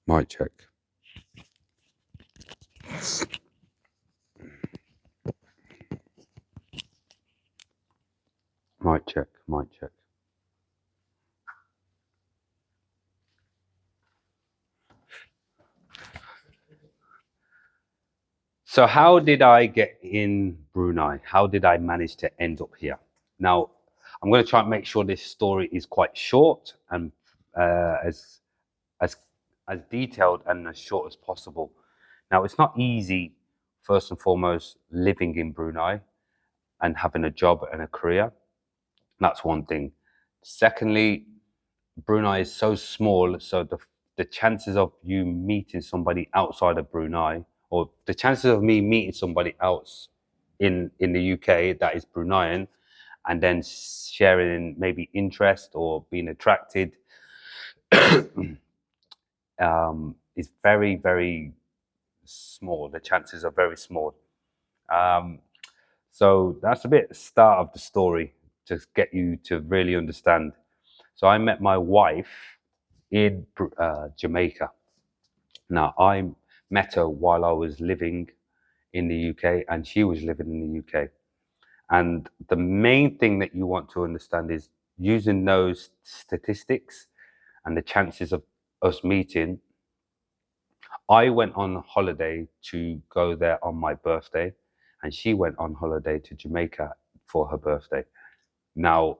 Mic check. Mic check. Mic check. So how did I get in Brunei? How did I manage to end up here? Now, I'm going to try and make sure this story is quite short and as as detailed and as short as possible. Now, it's not easy, first and foremost, living in Brunei and having a job and a career. That's one thing. Secondly, Brunei is so small, so the chances of you meeting somebody outside of Brunei, or the chances of me meeting somebody else in the UK that is Bruneian, and then sharing maybe interest or being attracted, is very, very small. The chances are very small. Um, so that's a bit start of the story to get you to really understand. So I met my wife in Jamaica. Now I met her while I was living in the UK, and she was living in the UK. And the main thing that you want to understand is using those statistics and the chances of us meeting. I went on holiday to go there on my birthday, and she went on holiday to Jamaica for her birthday. Now,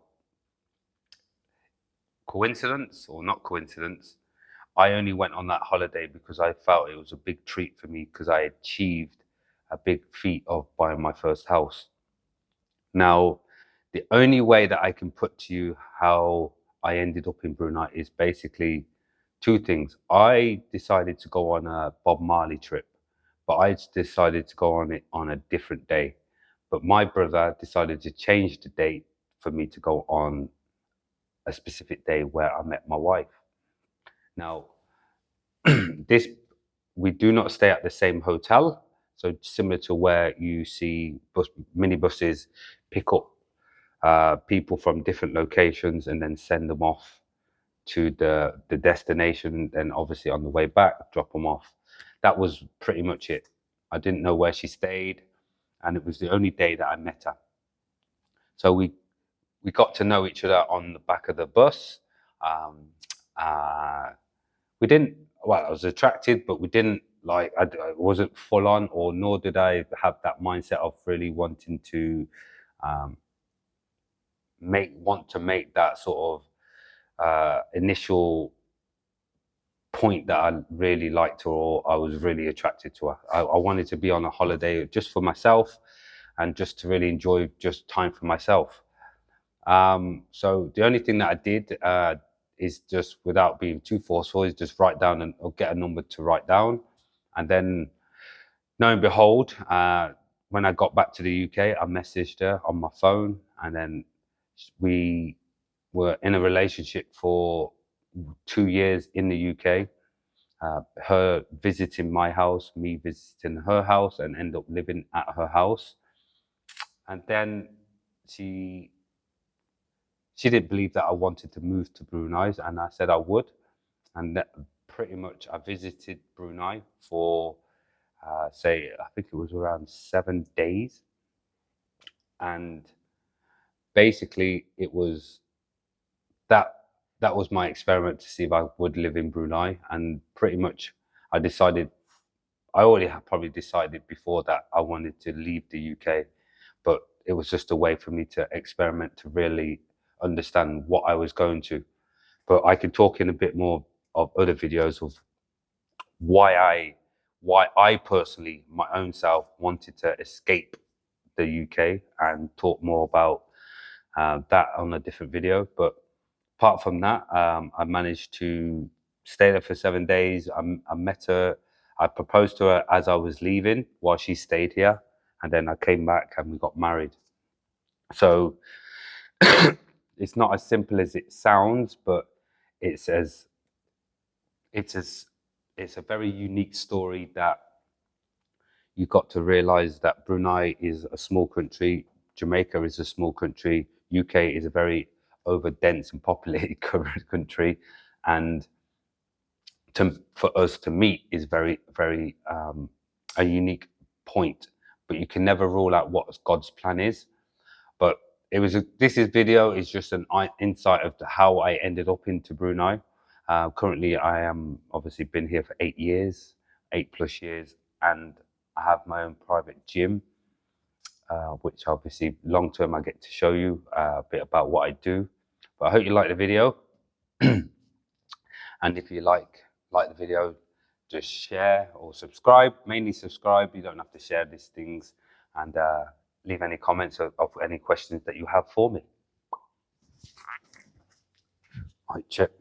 coincidence or not coincidence, I only went on that holiday because I felt it was a big treat for me because I achieved a big feat of buying my first house. Now, the only way that I can put to you how I ended up in Brunei is basically two things. I decided to go on a Bob Marley trip, but I decided to go on it on a different day. But my brother decided to change the date for me to go on a specific day where I met my wife. Now, this we do not stay at the same hotel. So similar to where you see minibuses pick up people from different locations and then send them off to the destination. Then obviously on the way back, drop them off. That was pretty much it. I didn't know where she stayed, and it was the only day that I met her. So we got to know each other on the back of the bus. Um, uh, we didn't. Well, I was attracted, but we didn't like. I wasn't full on, or nor did I have that mindset of really wanting to um, make that sort of initial point that I really liked her or I was really attracted to her. I wanted to be on a holiday just for myself and just to really enjoy just time for myself. So the only thing that I did is just without being too forceful is just write down or get a number to write down. And then lo and behold, when I got back to the UK, I messaged her on my phone, and then we were in a relationship for 2 years in the UK. Her visiting my house, me visiting her house, and end up living at her house. And then she she didn't believe that I wanted to move to Brunei, and I said I would. And that pretty much I visited Brunei for say I think it was around 7 days, and basically it was that that was my experiment to see if I would live in Brunei. And pretty much I decided I already had probably decided before that I wanted to leave the UK, but it was just a way for me to experiment to really understand what I was going to. But I can talk in a bit more of other videos of why I personally, my own self, wanted to escape the UK and talk more about that on a different video. But apart from that, I managed to stay there for 7 days. I met her. I proposed to her as I was leaving while she stayed here. And then I came back and we got married. So it's not as simple as it sounds, but it's as it's as it's a very unique story that you got to realize that Brunei is a small country, Jamaica is a small country, UK is a very over dense and populated country, and for us to meet is very, very a unique point. But you can never rule out what God's plan is. But this video is just an insight of how I ended up into Brunei. Currently, I am obviously been here for 8 years, 8+ years, and I have my own private gym, which obviously long term I get to show you a bit about what I do. But I hope you like the video. And if you like the video, just share or subscribe. Mainly subscribe. You don't have to share these things, and leave any comments of any questions that you have for me. Mic check.